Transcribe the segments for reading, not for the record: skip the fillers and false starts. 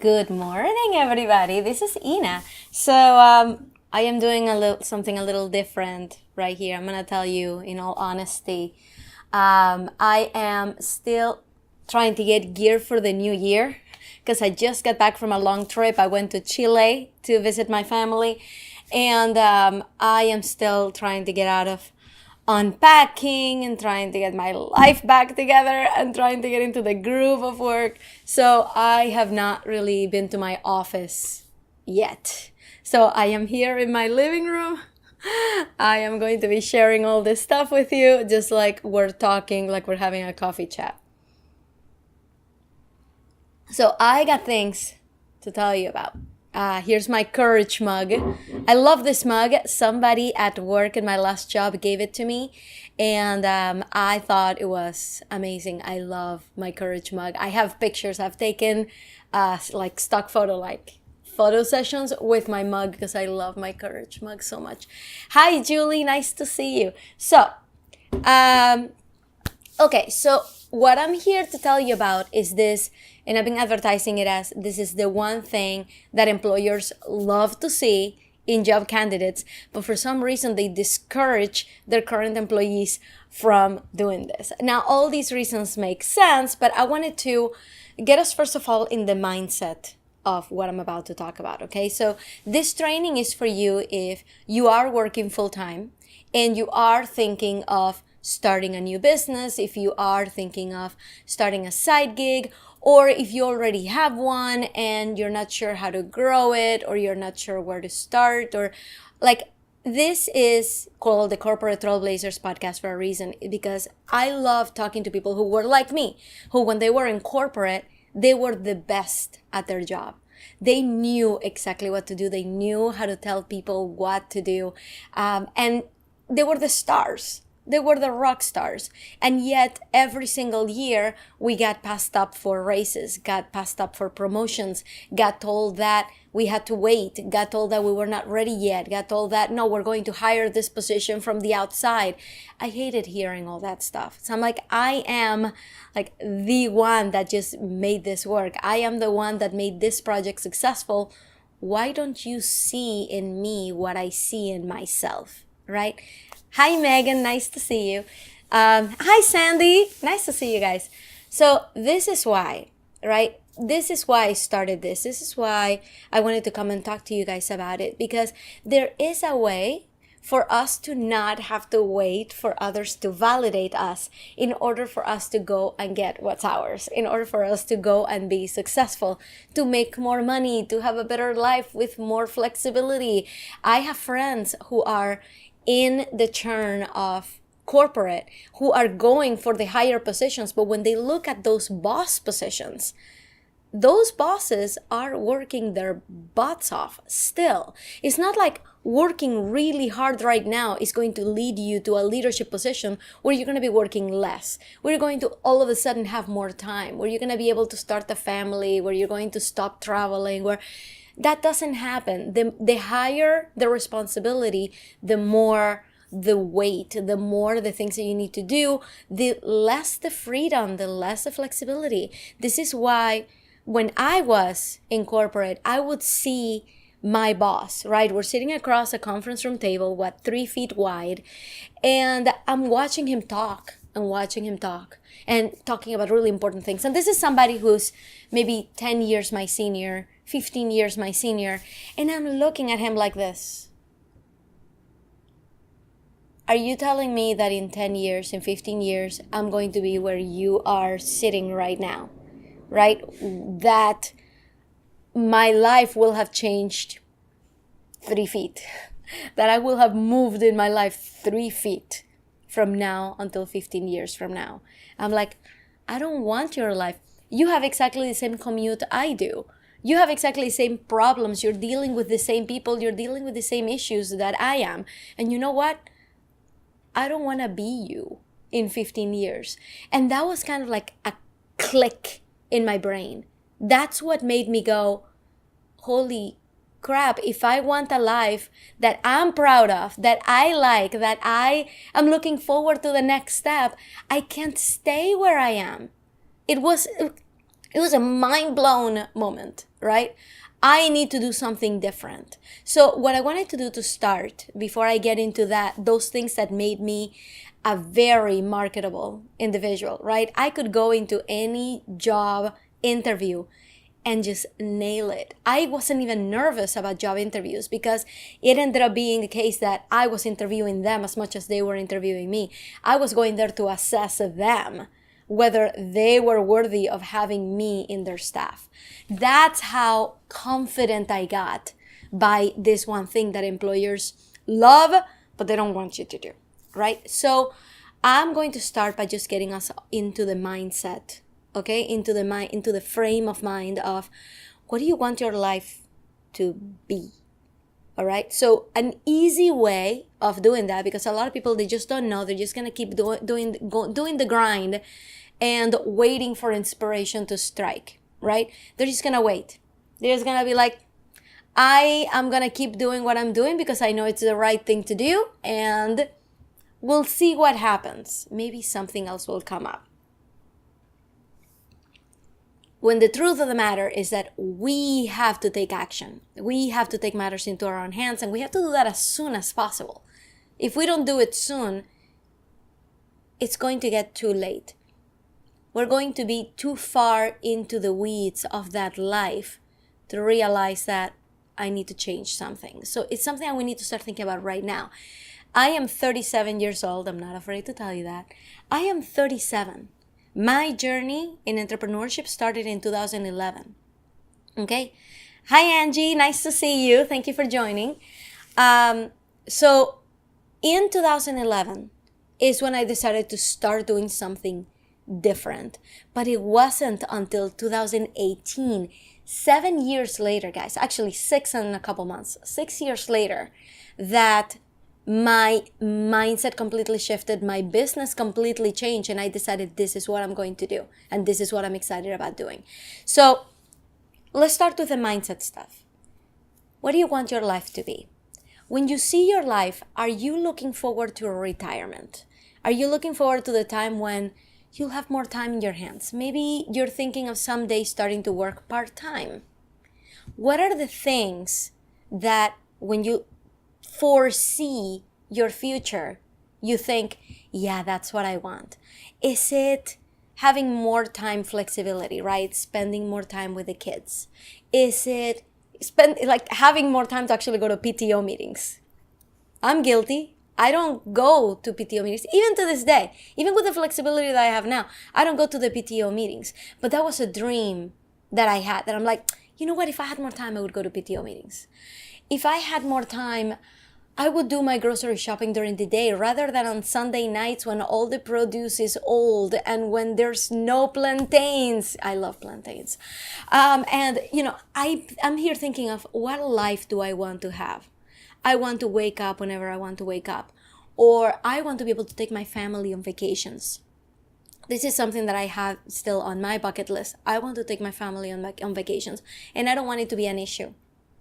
Good morning, everybody. This is Ina. I am doing something a little different right here. I'm gonna tell you in all honesty. I am still trying to get gear for the new year because I just got back from a long trip. I went to Chile to visit my family, and I am still trying to get out of unpacking and trying to get my life back together and trying to get into the groove of work. So I have not really been to my office yet. So I am here in my living room. I am going to be sharing all this stuff with you, just like we're talking, like we're having a coffee chat. So I got things to tell you about. Here's my courage mug. I love this mug. Somebody at work in my last job gave it to me, and I thought it was amazing. I love my courage mug. I have pictures. I've taken like stock photo sessions with my mug because I love my courage mug so much. Hi, Julie. Nice to see you. Okay, so what I'm here to tell you about is this, and I've been advertising it as this is the one thing that employers love to see in job candidates, but for some reason they discourage their current employees from doing this. Now, all these reasons make sense, but I wanted to get us, first of all, in the mindset of what I'm about to talk about, okay? So this training is for you if you are working full-time and you are thinking of starting a new business, if you are thinking of starting a side gig, or if you already have one and you're not sure how to grow it, or you're not sure where to start, or like, this is called the Corporate Trailblazers podcast for a reason, because I love talking to people who were like me, who when they were in corporate, they were the best at their job. They knew exactly what to do. They knew how to tell people what to do. And they were the stars. They were the rock stars. And yet every single year we got passed up for raises, got passed up for promotions, got told that we had to wait, got told that we were not ready yet, got told that, no, we're going to hire this position from the outside. I hated hearing all that stuff. So I'm like, I am like the one that just made this work. I am the one that made this project successful. Why don't you see in me what I see in myself, right? Hi, Megan. Nice to see you. Hi, Sandy. Nice to see you guys. So this is why, right? This is why I started this. This is why I wanted to come and talk to you guys about it, because there is a way for us to not have to wait for others to validate us in order for us to go and get what's ours, in order for us to go and be successful, to make more money, to have a better life with more flexibility. I have friends who are in the churn of corporate who are going for the higher positions, but when they look at those boss positions, those bosses are working their butts off still. It's not like working really hard right now is going to lead you to a leadership position where you're going to be working less, where you're going to all of a sudden have more time, where you're going to be able to start a family, where you're going to stop traveling, where that doesn't happen. The higher the responsibility, the more the weight, the more the things that you need to do, the less the freedom, the less the flexibility. This is why when I was in corporate, I would see my boss, right? We're sitting across a conference room table, 3 feet wide, and I'm watching him talk and talking about really important things. And this is somebody who's maybe 10 years my senior, 15 years my senior, and I'm looking at him like this. Are you telling me that in 10 years, in 15 years, I'm going to be where you are sitting right now, right? That my life will have changed 3 feet, that I will have moved in my life 3 feet from now until 15 years from now. I'm like, I don't want your life. You have exactly the same commute I do. You have exactly the same problems. You're dealing with the same people. You're dealing with the same issues that I am. And you know what? I don't want to be you in 15 years. And that was kind of like a click in my brain. That's what made me go, holy crap, if I want a life that I'm proud of, that I like, that I am looking forward to the next step, I can't stay where I am. It was It was a mind-blown moment, right? I need to do something different. So what I wanted to do to start, before I get into those things that made me a very marketable individual, right? I could go into any job interview and just nail it. I wasn't even nervous about job interviews because it ended up being the case that I was interviewing them as much as they were interviewing me. I was going there to assess them, whether they were worthy of having me in their staff. That's how confident I got by this one thing that employers love, but they don't want you to do, right? So I'm going to start by just getting us into the mindset, okay? Into the frame of mind of what do you want your life to be? All right. So an easy way of doing that, because a lot of people, they just don't know. They're just going to keep doing the grind and waiting for inspiration to strike, right? They're just going to wait. They're just going to be like, I am going to keep doing what I'm doing because I know it's the right thing to do, and we'll see what happens. Maybe something else will come up. When the truth of the matter is that we have to take action. We have to take matters into our own hands, and we have to do that as soon as possible. If we don't do it soon, it's going to get too late. We're going to be too far into the weeds of that life to realize that I need to change something. So it's something that we need to start thinking about right now. I am 37 years old. I'm not afraid to tell you that. I am 37. My journey in entrepreneurship started in 2011. Okay. Hi, Angie. Nice to see you. Thank you for joining. So in 2011 is when I decided to start doing something different. But it wasn't until 2018, 7 years later, guys, actually 6 and a couple months, 6 years later, that my mindset completely shifted, my business completely changed, and I decided this is what I'm going to do, and this is what I'm excited about doing. So let's start with the mindset stuff. What do you want your life to be? When you see your life, are you looking forward to a retirement? Are you looking forward to the time when you'll have more time in your hands? Maybe you're thinking of someday starting to work part-time. What are the things that when you foresee your future, you think, yeah, that's what I want? Is it having more time flexibility, right? Spending more time with the kids? Is it having more time to actually go to PTO meetings? I'm guilty. I don't go to PTO meetings, even to this day. Even with the flexibility that I have now, I don't go to the PTO meetings. But that was a dream that I had, that I'm like, you know what? If I had more time, I would go to PTO meetings. If I had more time, I would do my grocery shopping during the day rather than on Sunday nights when all the produce is old and when there's no plantains. I love plantains. And, I'm here thinking of what life do I want to have? I want to wake up whenever I want to wake up. Or I want to be able to take my family on vacations. This is something that I have still on my bucket list. I want to take my family on vacations, and I don't want it to be an issue.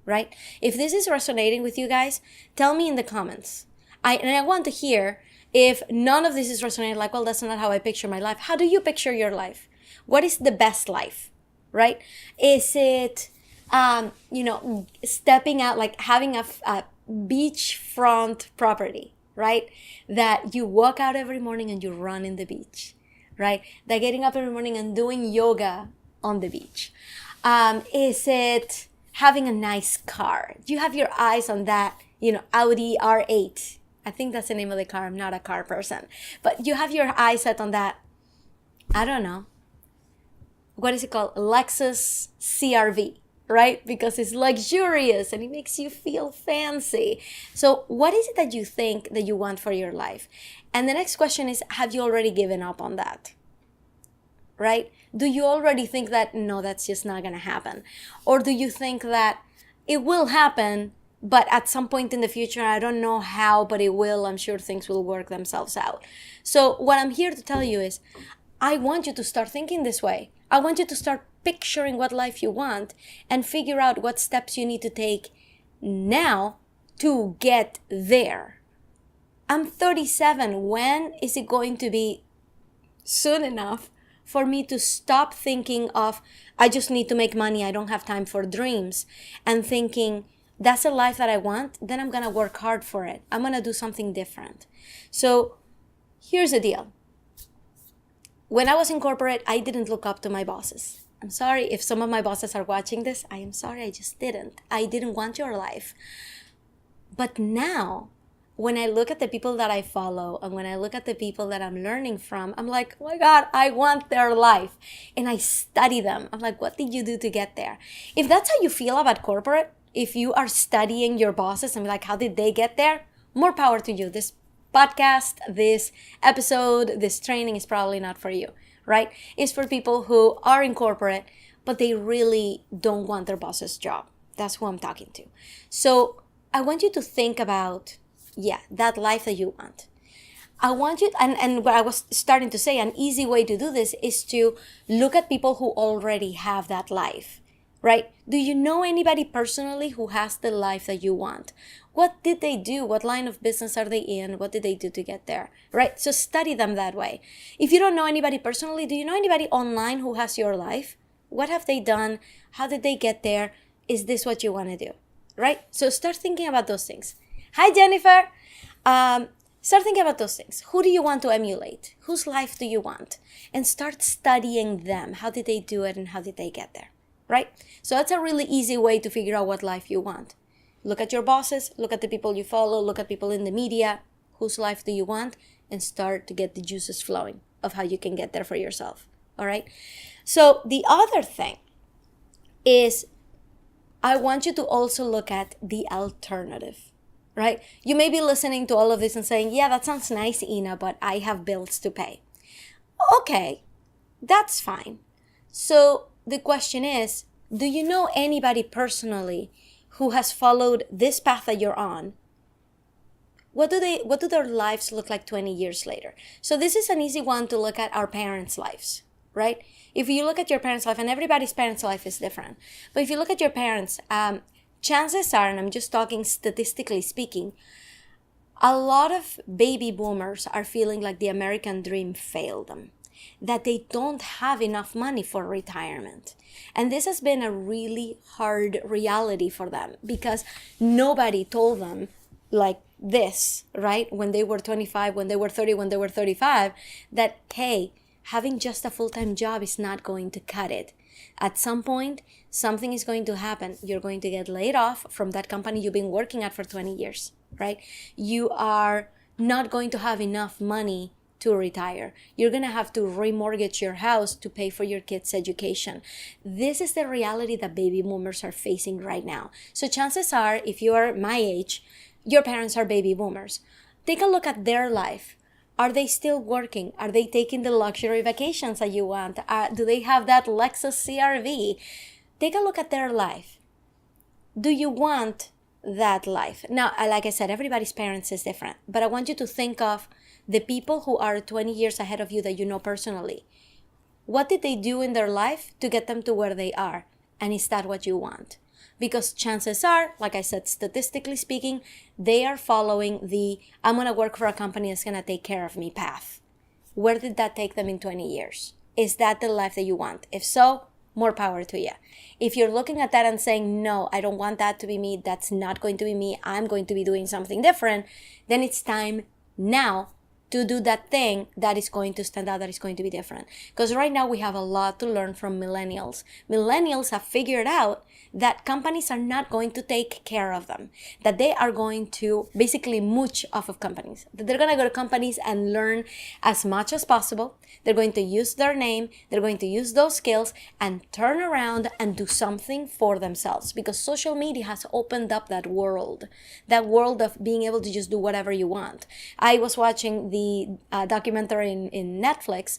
Right? If this is resonating with you guys, tell me in the comments. I want to hear if none of this is resonating, like, well, that's not how I picture my life. How do you picture your life? What is the best life? Right? Is it, stepping out, like having a beachfront property, right? That you walk out every morning and you run in the beach, right? That getting up every morning and doing yoga on the beach. Is it having a nice car? You have your eyes on that, Audi R8. I think that's the name of the car. I'm not a car person. But you have your eyes set on that, I don't know, what is it called? Lexus CRV, right? Because it's luxurious and it makes you feel fancy. So what is it that you think that you want for your life? And the next question is, have you already given up on that? Right? Do you already think that, no, that's just not going to happen? Or do you think that it will happen, but at some point in the future, I don't know how, but it will. I'm sure things will work themselves out. So what I'm here to tell you is, I want you to start thinking this way. I want you to start picturing what life you want and figure out what steps you need to take now to get there. I'm 37. When is it going to be soon enough for me to stop thinking of, I just need to make money, I don't have time for dreams, and thinking, that's a life that I want, then I'm going to work hard for it. I'm going to do something different. So here's the deal. When I was in corporate, I didn't look up to my bosses. I'm sorry if some of my bosses are watching this. I am sorry, I just didn't. I didn't want your life. But now, when I look at the people that I follow and when I look at the people that I'm learning from, I'm like, oh my God, I want their life. And I study them. I'm like, what did you do to get there? If that's how you feel about corporate, if you are studying your bosses and like, how did they get there? More power to you. This podcast, this episode, this training is probably not for you, right? It's for people who are in corporate, but they really don't want their boss's job. That's who I'm talking to. So I want you to think about, that life that you want. I want you, and what I was starting to say, an easy way to do this is to look at people who already have that life. Right? Do you know anybody personally who has the life that you want? What did they do? What line of business are they in? What did they do to get there? Right? So study them that way. If you don't know anybody personally, do you know anybody online who has your life? What have they done? How did they get there? Is this what you want to do? Right? So start thinking about those things. Hi, Jennifer. Start thinking about those things. Who do you want to emulate? Whose life do you want? And start studying them. How did they do it and how did they get there? Right? So that's a really easy way to figure out what life you want. Look at your bosses, look at the people you follow, look at people in the media. Whose life do you want? And start to get the juices flowing of how you can get there for yourself. All right? So the other thing is, I want you to also look at the alternative, right? You may be listening to all of this and saying, yeah, that sounds nice, Ina, but I have bills to pay. Okay, that's fine. So the question is, do you know anybody personally who has followed this path that you're on? What do their lives look like 20 years later? So this is an easy one to look at our parents' lives, right? If you look at your parents' life, and everybody's parents' life is different, but if you look at your parents, chances are, and I'm just talking statistically speaking, a lot of baby boomers are feeling like the American dream failed them, that they don't have enough money for retirement. And this has been a really hard reality for them because nobody told them like this, right? When they were 25, when they were 30, when they were 35, that, hey, having just a full-time job is not going to cut it. At some point, something is going to happen. You're going to get laid off from that company you've been working at for 20 years, right? You are not going to have enough money to retire. You're going to have to remortgage your house to pay for your kids' education. This is the reality that baby boomers are facing right now. So chances are, if you are my age, your parents are baby boomers. Take a look at their life. Are they still working? Are they taking the luxury vacations that you want? Do they have that Lexus CRV? Take a look at their life. Do you want that life? Now, like I said, everybody's parents is different, but I want you to think of the people who are 20 years ahead of you that you know personally. What did they do in their life to get them to where they are? And is that what you want? Because chances are, like I said, statistically speaking, they are following the I'm going to work for a company that's going to take care of me path. Where did that take them in 20 years? Is that the life that you want? If so, more power to you. If you're looking at that and saying, no, I don't want that to be me, that's not going to be me, I'm going to be doing something different, then it's time now to do that thing that is going to stand out, that is going to be different. Because right now we have a lot to learn from millennials. Millennials have figured out that companies are not going to take care of them, that they are going to basically mooch off of companies, that they're going to go to companies and learn as much as possible. They're going to use their name, they're going to use those skills and turn around and do something for themselves, because social media has opened up that world of being able to just do whatever you want. I was watching the documentary in Netflix.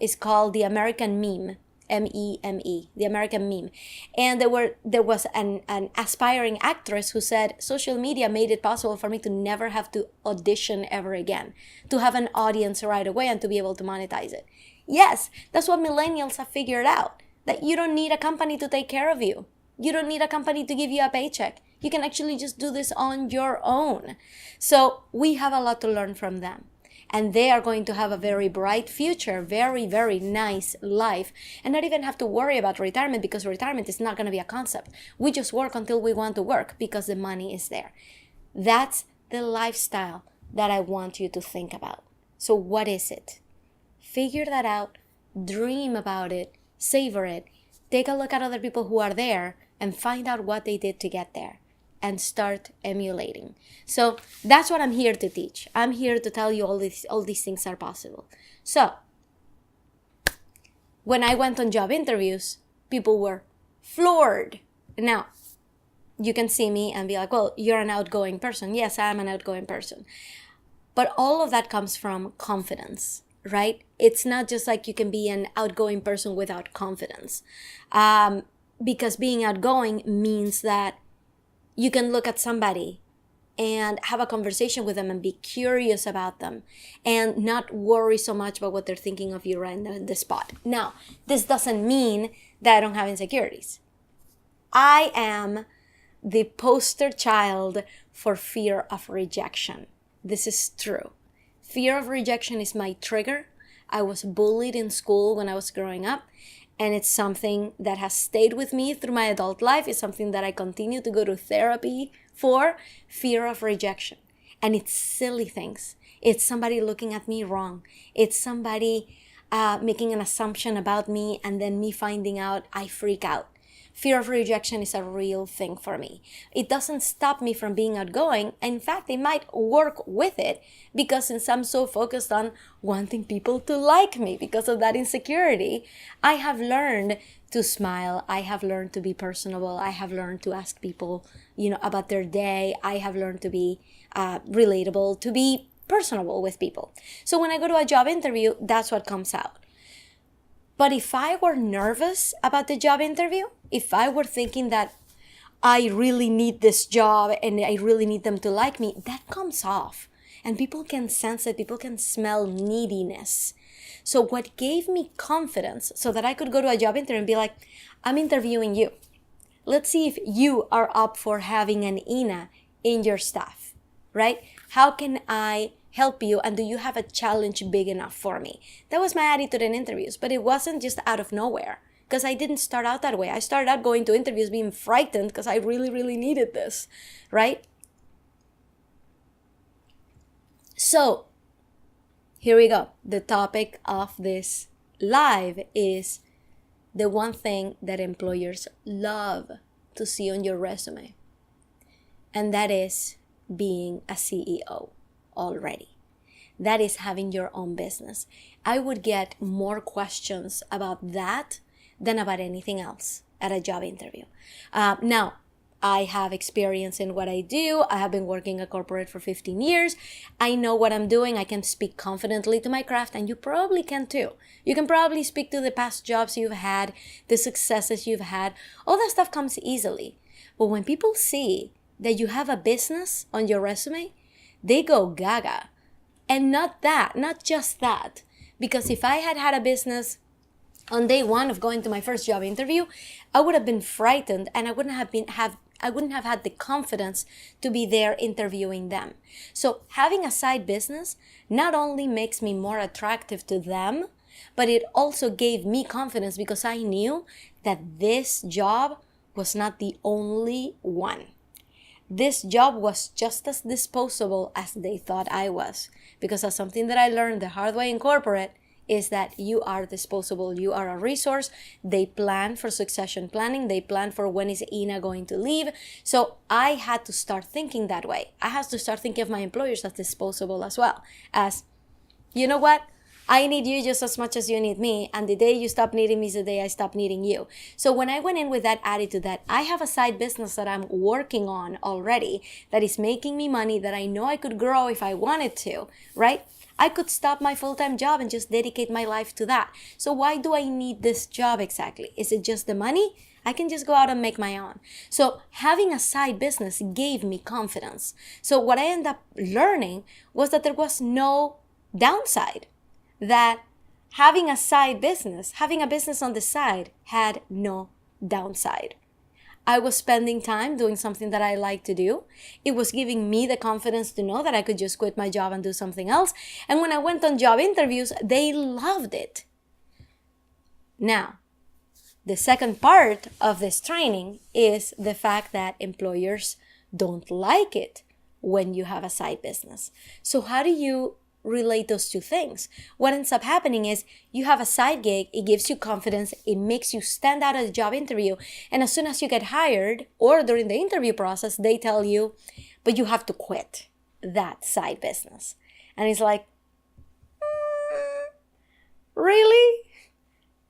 It's called The American Meme. M-E-M-E, the American Meme. And there was an aspiring actress who said, social media made it possible for me to never have to audition ever again, to have an audience right away and to be able to monetize it. Yes, that's what millennials have figured out, that you don't need a company to take care of you. You don't need a company to give you a paycheck. You can actually just do this on your own. So we have a lot to learn from them. and they are going to have a very bright future, very, very nice life, and not even have to worry about retirement, because retirement is not going to be a concept. We just work until we want to work because the money is there. That's the lifestyle that I want you to think about. So what is it? Figure that out, dream about it, savor it, take a look at other people who are there and find out what they did to get there and start emulating. So that's what I'm here to teach. I'm here to tell you all these things are possible. So when I went on job interviews, people were floored. Now, you can see me and be like, well, you're an outgoing person. Yes, I am an outgoing person. But all of that comes from confidence, right? It's not just like you can be an outgoing person without confidence. Because being outgoing means that you can look at somebody and have a conversation with them and be curious about them and not worry so much about what they're thinking of you right in the spot. Now, this doesn't mean that I don't have insecurities. I am the poster child for fear of rejection. This is true. Fear of rejection is my trigger. I was bullied in school when I was growing up, and it's something that has stayed with me through my adult life. It's something that I continue to go to therapy for, fear of rejection. And it's silly things. It's somebody looking at me wrong. It's somebody making an assumption about me, and then me finding out, I freak out. Fear of rejection is a real thing for me. It doesn't stop me from being outgoing. In fact, I might work with it, because since I'm so focused on wanting people to like me because of that insecurity, I have learned to smile. I have learned to be personable. I have learned to ask people, about their day. I have learned to be relatable, to be personable with people. So when I go to a job interview, that's what comes out. But if I were nervous about the job interview, if I were thinking that I really need this job and I really need them to like me, that comes off. And people can sense it. People can smell neediness. So what gave me confidence so that I could go to a job interview and be like, I'm interviewing you. Let's see if you are up for having an Ina in your staff, right? How can I help you, and do you have a challenge big enough for me? That was my attitude in interviews, but it wasn't just out of nowhere, because I didn't start out that way. I started out going to interviews being frightened because I really, really needed this, right? So here we go. The topic of this live is the one thing that employers love to see on your resume, and that is being a CEO already. That is having your own business. I would get more questions about that than about anything else at a job interview. Now, I have experience in what I do. I have been working at corporate for 15 years. I know what I'm doing. I can speak confidently to my craft, and you probably can too. You can probably speak to the past jobs you've had, the successes you've had. All that stuff comes easily. But when people see that you have a business on your resume, they go gaga. And not just that. Because if I had had a business on day one of going to my first job interview, I would have been frightened, and I wouldn't have had the confidence to be there interviewing them. So having a side business not only makes me more attractive to them, but it also gave me confidence, because I knew that this job was not the only one. This job was just as disposable as they thought I was. Because that's something that I learned the hard way in corporate, is that you are disposable. You are a resource. They plan for succession planning. They plan for when is Ina going to leave. So I had to start thinking that way. I had to start thinking of my employers as disposable as well. As, you know what? I need you just as much as you need me, and the day you stop needing me is the day I stop needing you. So when I went in with that attitude that I have a side business that I'm working on already, that is making me money, that I know I could grow if I wanted to, right? I could stop my full-time job and just dedicate my life to that. So why do I need this job exactly? Is it just the money? I can just go out and make my own. So having a side business gave me confidence. So what I ended up learning was that there was no downside. That having a side business, having a business on the side, had no downside. I was spending time doing something that I like to do. It was giving me the confidence to know that I could just quit my job and do something else. And when I went on job interviews, they loved it. Now, the second part of this training is the fact that employers don't like it when you have a side business. So how do you relate those two things? What ends up happening is you have a side gig, it gives you confidence, it makes you stand out at a job interview, and as soon as you get hired or during the interview process, they tell you, but you have to quit that side business. And it's like, really?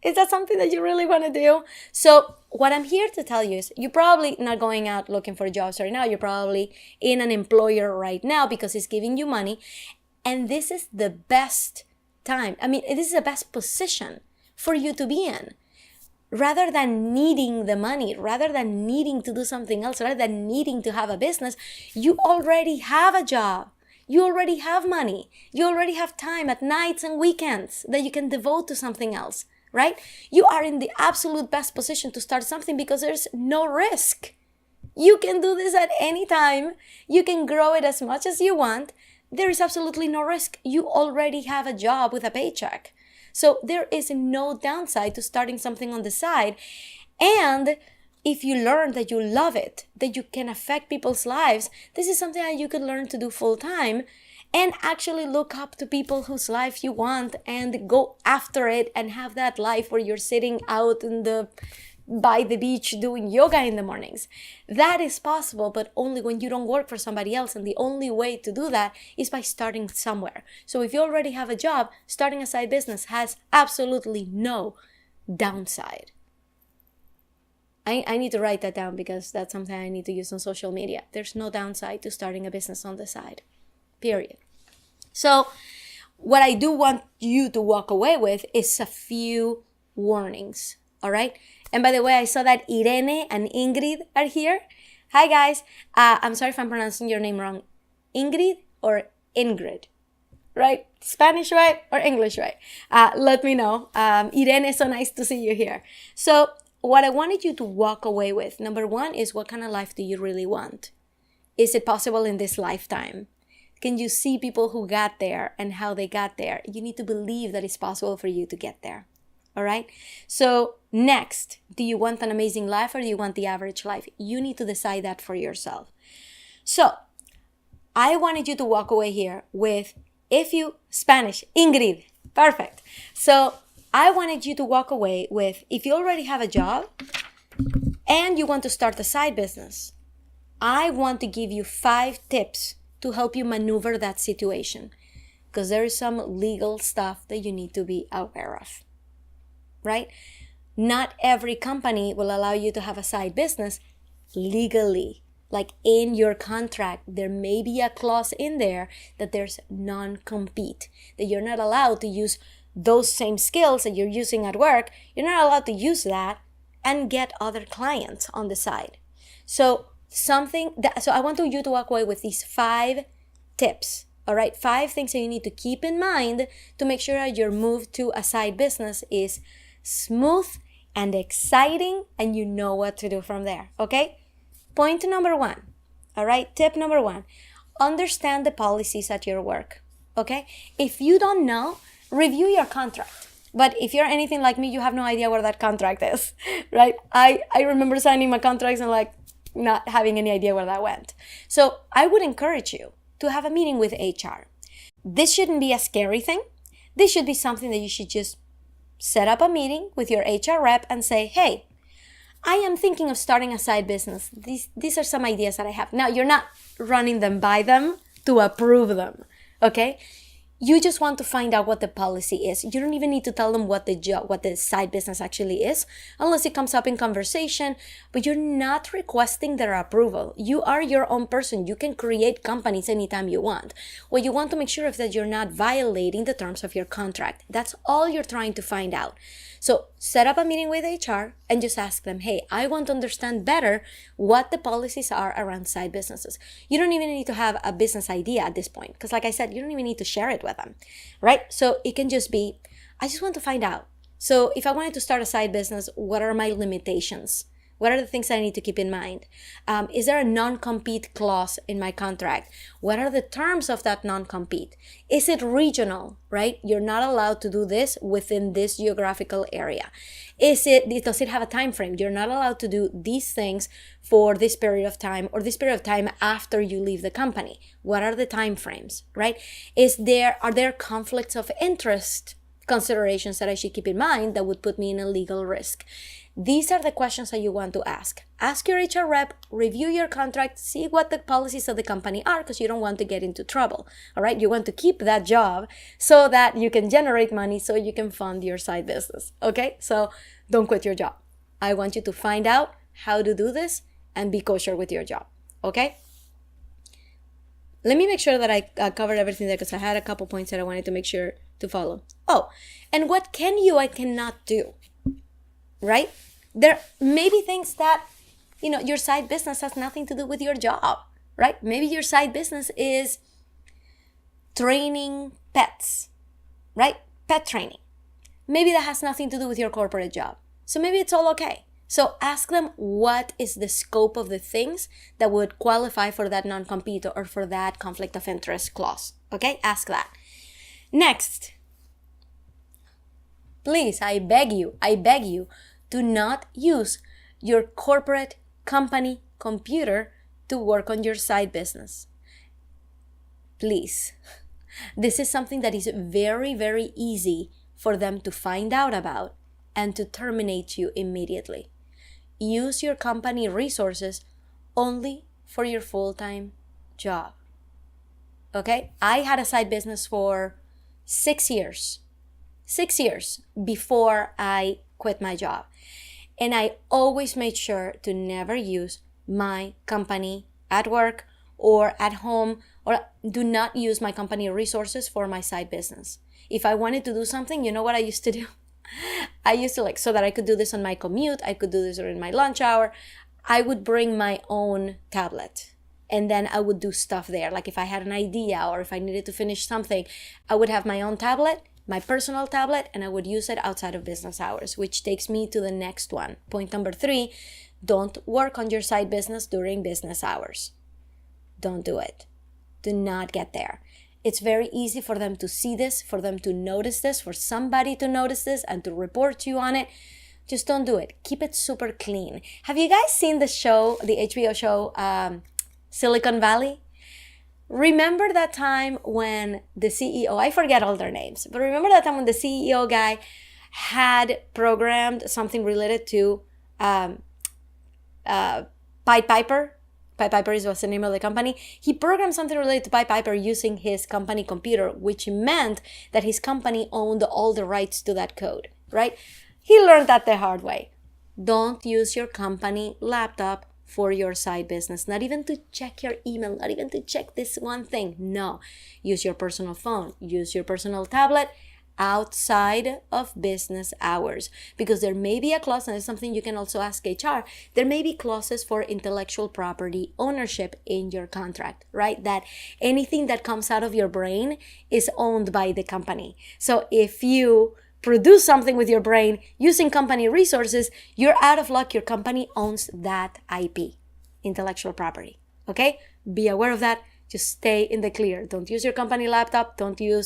Is that something that you really want to do? So what I'm here to tell you is you're probably not going out looking for jobs right now. You're probably in an employer right now because it's giving you money. And this is the best time. I mean, this is the best position for you to be in. Rather than needing the money, rather than needing to do something else, rather than needing to have a business, you already have a job. You already have money. You already have time at nights and weekends that you can devote to something else, right? You are in the absolute best position to start something because there's no risk. You can do this at any time. You can grow it as much as you want. There is absolutely no risk. You already have a job with a paycheck. So there is no downside to starting something on the side. And if you learn that you love it, that you can affect people's lives, this is something that you could learn to do full time and actually look up to people whose life you want and go after it and have that life where you're sitting out by the beach doing yoga in the mornings. That is possible, but only when you don't work for somebody else. And the only way to do that is by starting somewhere. So if you already have a job, starting a side business has absolutely no downside. I need to write that down because that's something I need to use on social media. There's no downside to starting a business on the side, period. So what I do want you to walk away with is a few warnings, all right? And by the way, I saw that Irene and Ingrid are here. Hi, guys. I'm sorry if I'm pronouncing your name wrong. Ingrid or Ingrid, right? Spanish right or English right? Let me know. Irene, so nice to see you here. So what I wanted you to walk away with, number one, is what kind of life do you really want? Is it possible in this lifetime? Can you see people who got there and how they got there? You need to believe that it's possible for you to get there. All right. So next, do you want an amazing life or do you want the average life? You need to decide that for yourself. So I wanted you to walk away here with, Spanish, Ingrid, perfect. So I wanted you to walk away with, if you already have a job and you want to start a side business, I want to give you 5 tips to help you maneuver that situation because there is some legal stuff that you need to be aware of. Right? Not every company will allow you to have a side business legally. Like in your contract, there may be a clause in there that there's non-compete, that you're not allowed to use those same skills that you're using at work. You're not allowed to use that and get other clients on the side. So I want you to walk away with these 5 tips. All right, 5 things that you need to keep in mind to make sure that your move to a side business is smooth and exciting and you know what to do from there, okay? Point number 1, all right? Tip number 1, understand the policies at your work, okay? If you don't know, review your contract. But if you're anything like me, you have no idea where that contract is, right? I remember signing my contracts and not having any idea where that went. So I would encourage you to have a meeting with HR. This shouldn't be a scary thing. This should be something that you should just set up a meeting with your HR rep and say, hey, I am thinking of starting a side business. These are some ideas that I have. Now, you're not running them by them to approve them, okay? You just want to find out what the policy is. You don't even need to tell them what the side business actually is, unless it comes up in conversation, but you're not requesting their approval. You are your own person. You can create companies anytime you want. What you want to make sure is that you're not violating the terms of your contract. That's all you're trying to find out. So set up a meeting with HR and just ask them, hey, I want to understand better what the policies are around side businesses. You don't even need to have a business idea at this point, because like I said, you don't even need to share it with them, right? So it can just be, I just want to find out. So if I wanted to start a side business, what are my limitations? What are the things I need to keep in mind? Is there a non-compete clause in my contract? What are the terms of that non-compete? Is it regional, right? You're not allowed to do this within this geographical area. Does it have a time frame? You're not allowed to do these things for this period of time or this period of time after you leave the company. What are the time frames, right? Are there conflicts of interest considerations that I should keep in mind that would put me in a legal risk? These are the questions that you want to ask. Ask your HR rep, review your contract, see what the policies of the company are, because you don't want to get into trouble, all right? You want to keep that job so that you can generate money so you can fund your side business, okay? So don't quit your job. I want you to find out how to do this and be kosher with your job, okay? Let me make sure that I covered everything there, because I had a couple points that I wanted to make sure to follow. Oh, and what can you and cannot do, right? There may be things that, your side business has nothing to do with your job, right? Maybe your side business is training pets, right? Pet training. Maybe that has nothing to do with your corporate job. So maybe it's all okay. So ask them what is the scope of the things that would qualify for that non-compete or for that conflict of interest clause. Okay, ask that. Next, please, I beg you, do not use your corporate company computer to work on your side business. Please. This is something that is very, very easy for them to find out about and to terminate you immediately. Use your company resources only for your full-time job. Okay? I had a side business for 6 years. 6 years before I quit my job. And I always made sure to never use my company at work or at home, or do not use my company resources for my side business. If I wanted to do something, you know what I used to do? I used to so that I could do this on my commute, I could do this during my lunch hour, I would bring my own tablet. And then I would do stuff there. Like if I had an idea or if I needed to finish something, I would have my own tablet, my personal tablet, and I would use it outside of business hours, which takes me to the next one. Point number 3, don't work on your side business during business hours. Don't do it. Do not get there. It's very easy for them to see this, for them to notice this, for somebody to notice this and to report you on it. Just don't do it. Keep it super clean. Have you guys seen the show, the HBO show, Silicon Valley? Remember that time when the CEO, I forget all their names, but remember that time when the CEO guy had programmed something related to Pied Piper? Pied Piper was the name of the company. He programmed something related to Pied Piper using his company computer, which meant that his company owned all the rights to that code, right? He learned that the hard way. Don't use your company laptop for your side business, not even to check your email, not even to check this one thing. No, use your personal phone, use your personal tablet outside of business hours, because there may be a clause, and it's something you can also ask HR, there may be clauses for intellectual property ownership in your contract, right? That anything that comes out of your brain is owned by the company. So if you produce something with your brain using company resources, you're out of luck. Your company owns that IP, intellectual property, okay? Be aware of that. Just stay in the clear. Don't use your company laptop. Don't do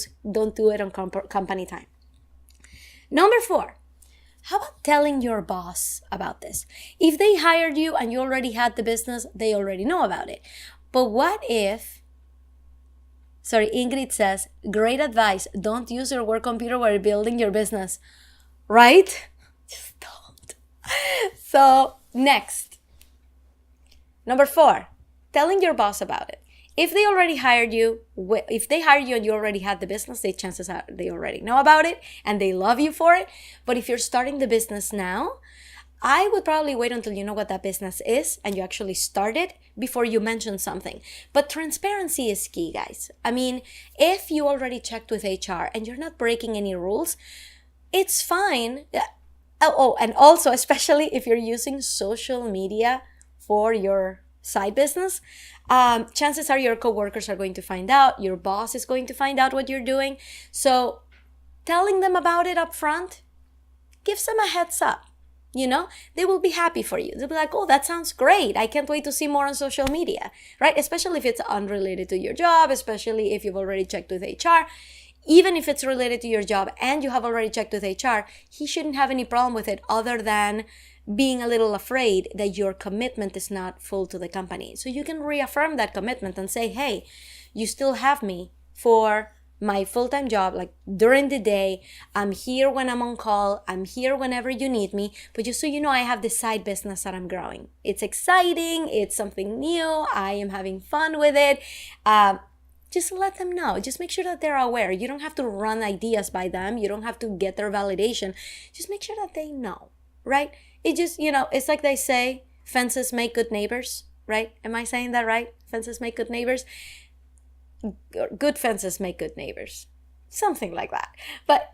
it on company time. Number 4, how about telling your boss about this? If they hired you and you already had the business, they already know about it. But what if, Ingrid says, great advice. Don't use your work computer while building your business, right? Just don't. So next, number 4, telling your boss about it. If they already hired you, if they hired you and you already had the business, the chances are they already know about it and they love you for it. But if you're starting the business now, I would probably wait until you know what that business is and you actually start it before you mention something. But transparency is key, guys. I mean, if you already checked with HR and you're not breaking any rules, it's fine. Oh, and also, especially if you're using social media for your side business, chances are your coworkers are going to find out, your boss is going to find out what you're doing. So telling them about it up front gives them a heads up. you know, they will be happy for you. They'll be like, oh, that sounds great. I can't wait to see more on social media, right? Especially if it's unrelated to your job, especially if you've already checked with HR. Even if it's related to your job and you have already checked with HR, he shouldn't have any problem with it other than being a little afraid that your commitment is not full to the company. So you can reaffirm that commitment and say, hey, you still have me for my full-time job, like during the day. I'm here when I'm on call. I'm here whenever you need me. But just so you know, I have this side business that I'm growing. It's exciting. It's something new. I am having fun with it. Just let them know. Just make sure that they're aware. You don't have to run ideas by them. You don't have to get their validation. Just make sure that they know, right? It just, you know, it's like they say, fences make good neighbors, right? Am I saying that right? Fences make good neighbors. Good fences make good neighbors. Something like that. But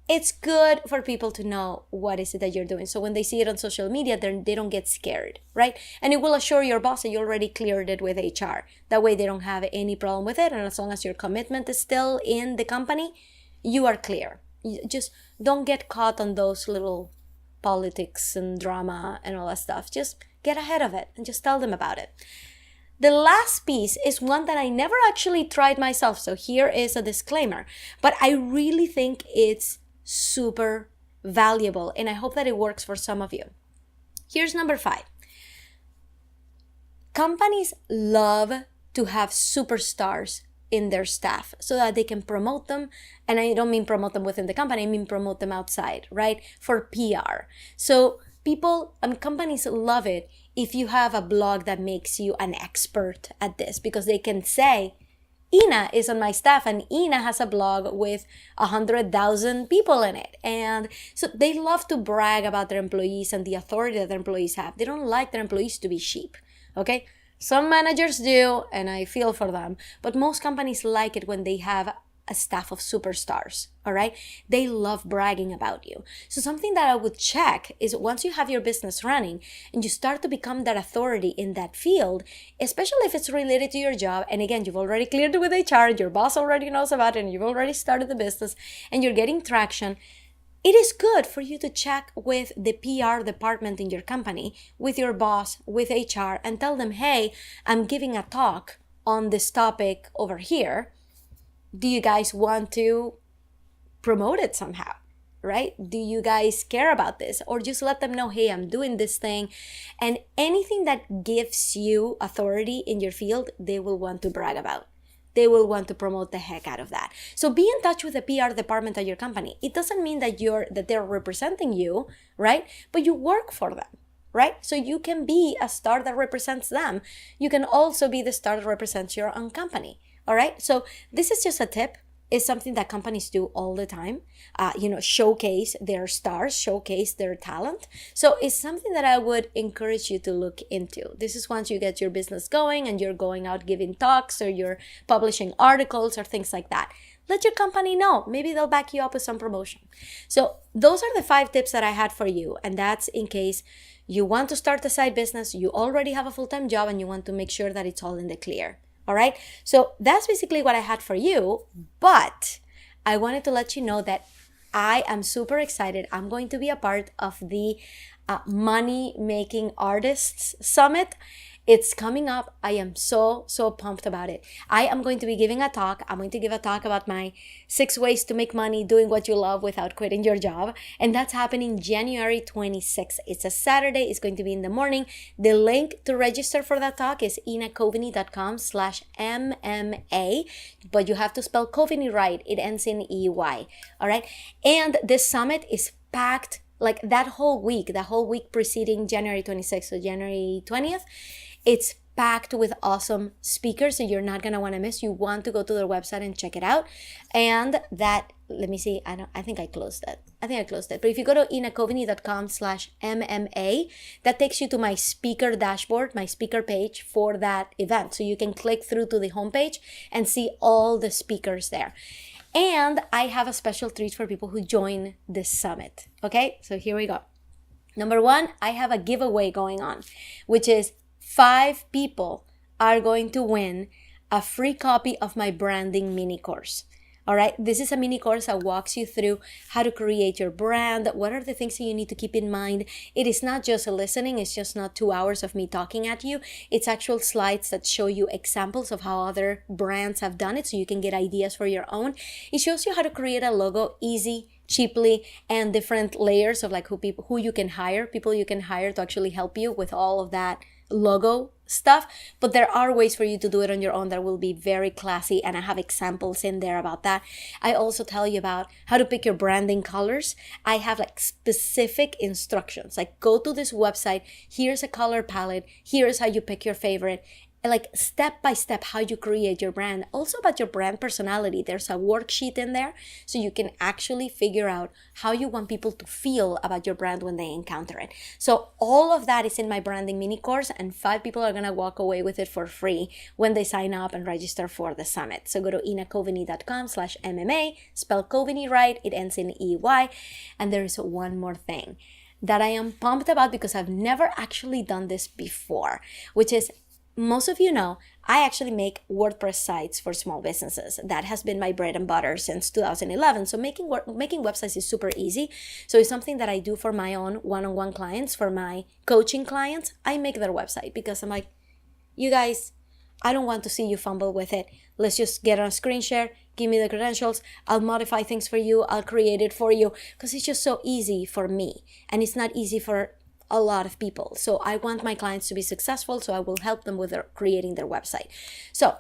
it's good for people to know what is it that you're doing. So when they see it on social media, they don't get scared, right? And it will assure your boss that you already cleared it with HR. That way they don't have any problem with it. And as long as your commitment is still in the company, you are clear. You just don't get caught on those little politics and drama and all that stuff. Just get ahead of it and just tell them about it. The last piece is one that I never actually tried myself. So here is a disclaimer, but I really think it's super valuable and I hope that it works for some of you. Here's number 5. Companies love to have superstars in their staff so that they can promote them. And I don't mean promote them within the company, I mean promote them outside, right? For PR. So companies love it if you have a blog that makes you an expert at this, because they can say, Ina is on my staff and Ina has a blog with 100,000 people in it. And so they love to brag about their employees and the authority that their employees have. They don't like their employees to be sheep, okay? Some managers do, and I feel for them, but most companies like it when they have a staff of superstars, all right? They love bragging about you. So something that I would check is once you have your business running and you start to become that authority in that field, especially if it's related to your job, and again, you've already cleared it with HR, your boss already knows about it, and you've already started the business, and you're getting traction, it is good for you to check with the PR department in your company, with your boss, with HR, and tell them, hey, I'm giving a talk on this topic over here. Do you guys want to promote it somehow, right? Do you guys care about this? Or just let them know, hey, I'm doing this thing. And anything that gives you authority in your field, they will want to brag about. They will want to promote the heck out of that. So be in touch with the PR department at your company. It doesn't mean that they're representing you, right? But you work for them, right? So you can be a star that represents them. You can also be the star that represents your own company. All right. So this is just a tip. It's something that companies do all the time. Showcase their stars, showcase their talent. So it's something that I would encourage you to look into. This is once you get your business going and you're going out giving talks or you're publishing articles or things like that. Let your company know. Maybe they'll back you up with some promotion. So those are the 5 tips that I had for you. And that's in case you want to start a side business, you already have a full-time job, and you want to make sure that it's all in the clear. All right. So that's basically what I had for you. But I wanted to let you know that I am super excited. I'm going to be a part of the Money Making Artists Summit. It's coming up. I am so pumped about it. I am going to be giving a talk. I'm going to give a talk about my 6 ways to make money doing what you love without quitting your job. And that's happening January 26th. It's a Saturday. It's going to be in the morning. The link to register for that talk is inacoveney.com/MMA. But you have to spell Coveney right. It ends in EY. All right. And this summit is packed. Like that whole week preceding January 26th, so January 20th, it's packed with awesome speakers, so you're not going to want to miss. You want to go to their website and check it out. And that, let me see, I think I closed it. But if you go to inacoveney.com/MMA, that takes you to my speaker dashboard, my speaker page for that event. So you can click through to the homepage and see all the speakers there. And I have a special treat for people who join this summit. Okay, so here we go. Number 1, I have a giveaway going on, which is 5 people are going to win a free copy of my branding mini course. All right, this is a mini course that walks you through how to create your brand. What are the things that you need to keep in mind? It is not just listening, it's just not 2 hours of me talking at you. It's actual slides that show you examples of how other brands have done it so you can get ideas for your own. It shows you how to create a logo easy, cheaply, and different layers of like who you can hire, people you can hire to actually help you with all of that logo stuff. But there are ways for you to do it on your own that will be very classy, and I have examples in there about that. I also tell you about how to pick your branding colors. I have like specific instructions, like go to this website, here's a color palette, here's how you pick your favorite, like step by step how you create your brand. Also about your brand personality, there's a worksheet in there so you can actually figure out how you want people to feel about your brand when they encounter it. So all of that is in my branding mini course, and 5 people are gonna walk away with it for free when they sign up and register for the summit. So go to inacoveney.com/MMA, spell Coveney right, it ends in EY. And there is one more thing that I am pumped about because I've never actually done this before, which is, most of you know, I actually make WordPress sites for small businesses. That has been my bread and butter since 2011. So making websites is super easy. So it's something that I do for my own one-on-one clients, for my coaching clients. I make their website because I'm like, you guys, I don't want to see you fumble with it. Let's just get on a screen share, give me the credentials, I'll modify things for you, I'll create it for you, because it's just so easy for me. And it's not easy for a lot of people. So I want my clients to be successful, so I will help them with creating their website. So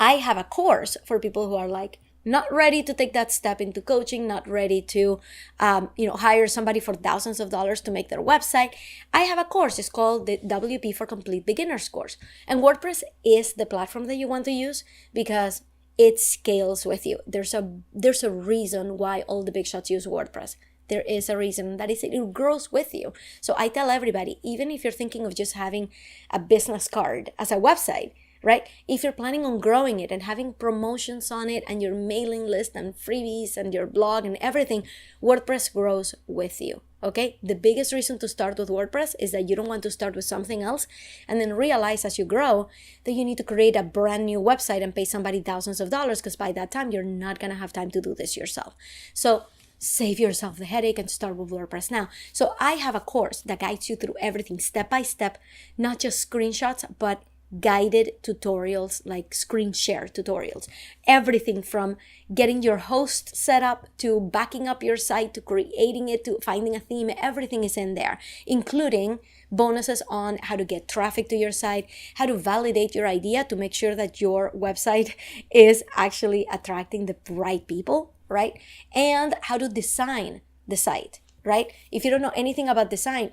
I have a course for people who are like not ready to take that step into coaching, not ready to hire somebody for thousands of dollars to make their website. I have a course. It's called the WP for Complete Beginners course. And WordPress is the platform that you want to use because it scales with you. There's a reason why all the big shots use WordPress. There is a reason that is it grows with you. So I tell everybody, even if you're thinking of just having a business card as a website, right? If you're planning on growing it and having promotions on it and your mailing list and freebies and your blog and everything, WordPress grows with you, okay? The biggest reason to start with WordPress is that you don't want to start with something else and then realize as you grow that you need to create a brand new website and pay somebody thousands of dollars, because by that time, you're not gonna have time to do this yourself. So save yourself the headache and start with WordPress now. So I have a course that guides you through everything step by step, not just screenshots, but guided tutorials, like screen share tutorials. Everything from getting your host set up to backing up your site to creating it to finding a theme, everything is in there, including bonuses on how to get traffic to your site, how to validate your idea to make sure that your website is actually attracting the right people, right? And how to design the site, right? If you don't know anything about design,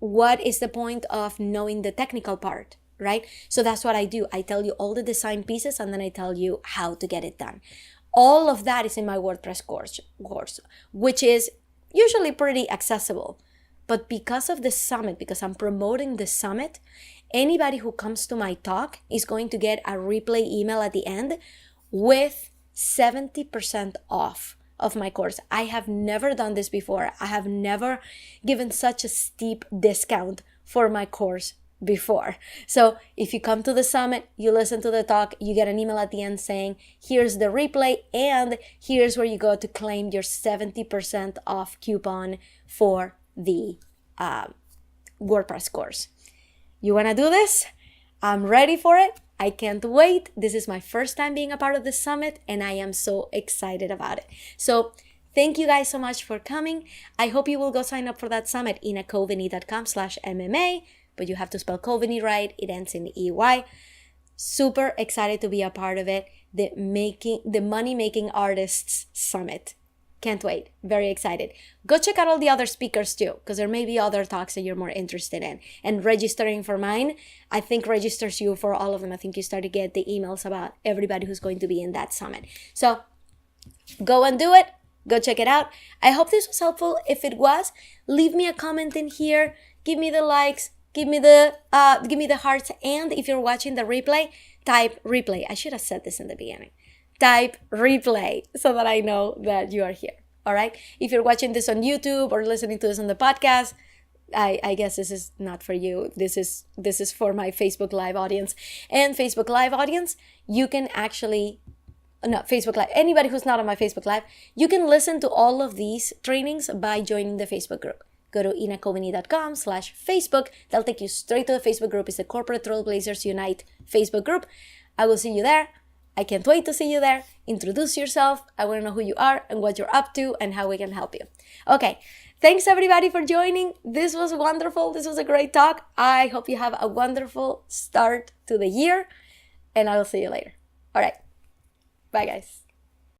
what is the point of knowing the technical part, right? So that's what I do. I tell you all the design pieces and then I tell you how to get it done. All of that is in my WordPress course, which is usually pretty accessible. But because of the summit, because I'm promoting the summit, anybody who comes to my talk is going to get a replay email at the end with 70% off of my course. I have never done this before. I have never given such a steep discount for my course before. So if you come to the summit, you listen to the talk, you get an email at the end saying, here's the replay and here's where you go to claim your 70% off coupon for the WordPress course. You want to do this? I'm ready for it. I can't wait. This is my first time being a part of the summit and I am so excited about it. So thank you guys so much for coming. I hope you will go sign up for that summit, inacoveney.com/MMA, but you have to spell Coveney right. It ends in EY. Super excited to be a part of it. The Money Making Artists Summit. Can't wait. Very excited. Go check out all the other speakers too, because there may be other talks that you're more interested in. And registering for mine, I think registers you for all of them. I think you start to get the emails about everybody who's going to be in that summit. So go and do it. Go check it out. I hope this was helpful. If it was, leave me a comment in here. Give me the likes. Give me the hearts. And if you're watching the replay, type replay. I should have said this in the beginning. Type replay so that I know that you are here. All right. If you're watching this on YouTube or listening to this on the podcast, I guess this is not for you. This is for my Facebook Live audience. And Facebook Live audience, you can actually no, Facebook Live, anybody who's not on my Facebook Live, you can listen to all of these trainings by joining the Facebook group. Go to inacoveney.com/Facebook. That'll take you straight to the Facebook group. It's the Corporate Trailblazers Unite Facebook group. I will see you there. I can't wait to see you there. Introduce yourself. I want to know who you are and what you're up to and how we can help you. Okay. Thanks everybody for joining. This was wonderful. This was a great talk. I hope you have a wonderful start to the year, and I will see you later. All right. Bye, guys.